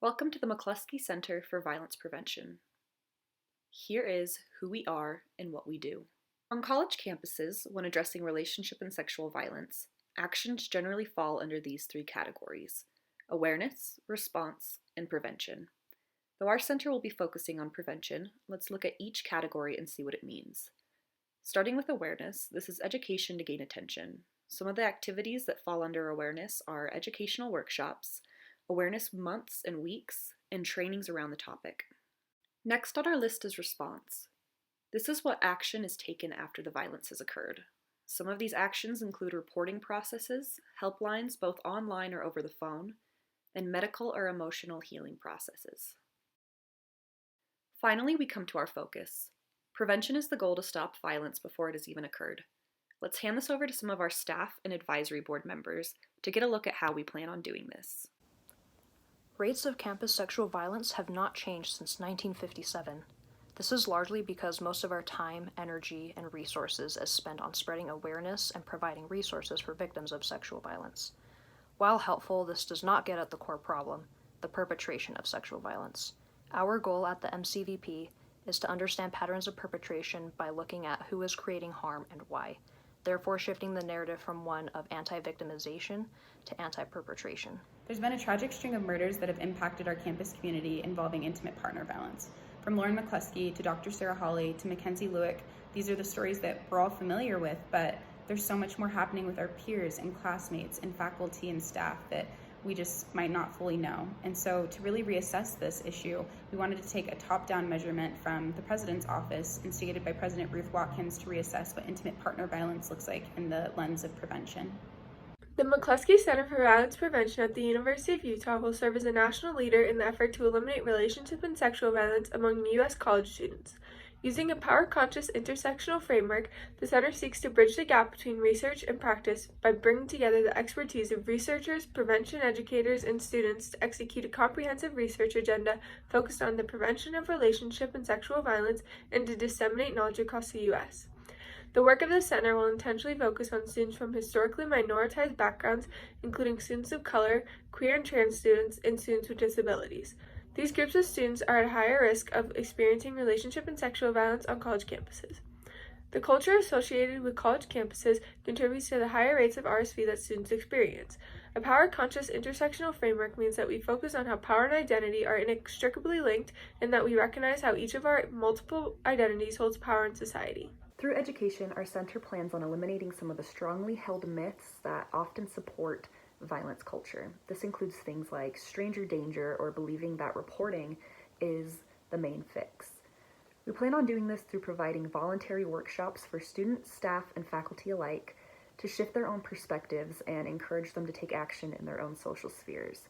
Welcome to the McCluskey Center for Violence Prevention. Here is who we are and what we do. On college campuses, when addressing relationship and sexual violence, actions generally fall under these three categories: awareness, response, and prevention. Though our center will be focusing on prevention, let's look at each category and see what it means. Starting with awareness, this is education to gain attention. Some of the activities that fall under awareness are educational workshops, awareness months and weeks, and trainings around the topic. Next on our list is response. This is what action is taken after the violence has occurred. Some of these actions include reporting processes, helplines both online or over the phone, and medical or emotional healing processes. Finally, we come to our focus. Prevention is the goal to stop violence before it has even occurred. Let's hand this over to some of our staff and advisory board members to get a look at how we plan on doing this. Rates of campus sexual violence have not changed since 1957. This is largely because most of our time, energy, and resources is spent on spreading awareness and providing resources for victims of sexual violence. While helpful, this does not get at the core problem, the perpetration of sexual violence. Our goal at the MCVP is to understand patterns of perpetration by looking at who is creating harm and why, therefore shifting the narrative from one of anti-victimization to anti-perpetration. There's been a tragic string of murders that have impacted our campus community involving intimate partner violence. From Lauren McCluskey to Dr. Sarah Hawley to Mackenzie Lewick, these are the stories that we're all familiar with, but there's so much more happening with our peers and classmates and faculty and staff that we just might not fully know. And so to really reassess this issue, we wanted to take a top-down measurement from the President's office, instigated by President Ruth Watkins, to reassess what intimate partner violence looks like in the lens of prevention. The McCluskey Center for Violence Prevention at the University of Utah will serve as a national leader in the effort to eliminate relationship and sexual violence among U.S. college students. Using a power-conscious intersectional framework, the center seeks to bridge the gap between research and practice by bringing together the expertise of researchers, prevention educators, and students to execute a comprehensive research agenda focused on the prevention of relationship and sexual violence and to disseminate knowledge across the U.S. The work of the center will intentionally focus on students from historically minoritized backgrounds, including students of color, queer and trans students, and students with disabilities. These groups of students are at higher risk of experiencing relationship and sexual violence on college campuses. The culture associated with college campuses contributes to the higher rates of RSV that students experience. A power-conscious intersectional framework means that we focus on how power and identity are inextricably linked and that we recognize how each of our multiple identities holds power in society. Through education, our center plans on eliminating some of the strongly held myths that often support violence culture. This includes things like stranger danger or believing that reporting is the main fix. We plan on doing this through providing voluntary workshops for students, staff, and faculty alike to shift their own perspectives and encourage them to take action in their own social spheres.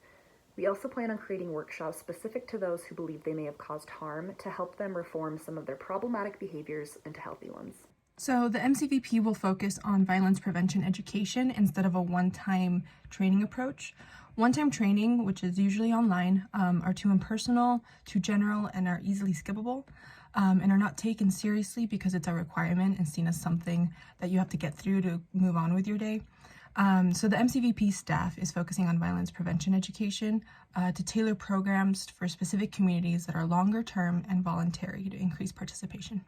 We also plan on creating workshops specific to those who believe they may have caused harm to help them reform some of their problematic behaviors into healthy ones. So the MCVP will focus on violence prevention education instead of a one-time training approach. One-time training, which is usually online, are too impersonal, too general, and are easily skippable, and are not taken seriously because it's a requirement and seen as something that you have to get through to move on with your day. So the MCVP staff is focusing on violence prevention education to tailor programs for specific communities that are longer term and voluntary to increase participation.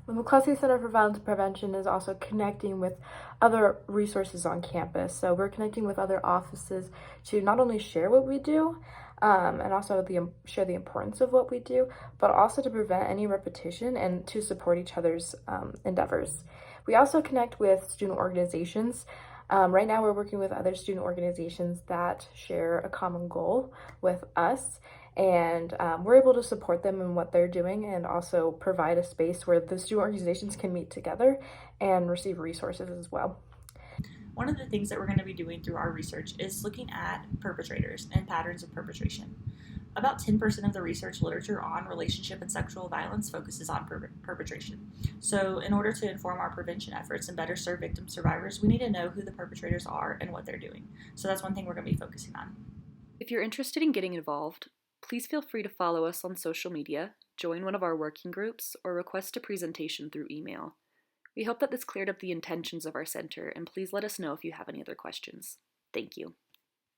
The McCluskey Center for Violence Prevention is also connecting with other resources on campus. So we're connecting with other offices to not only share what we do and also share the importance of what we do, but also to prevent any repetition and to support each other's endeavors. We also connect with student organizations. Right now we're working with other student organizations that share a common goal with us, and we're able to support them in what they're doing and also provide a space where the student organizations can meet together and receive resources as well. One of the things that we're going to be doing through our research is looking at perpetrators and patterns of perpetration. About 10% of the research literature on relationship and sexual violence focuses on perpetration. So in order to inform our prevention efforts and better serve victim survivors, we need to know who the perpetrators are and what they're doing. So that's one thing we're going to be focusing on. If you're interested in getting involved, please feel free to follow us on social media, join one of our working groups, or request a presentation through email. We hope that this cleared up the intentions of our center, and please let us know if you have any other questions. Thank you.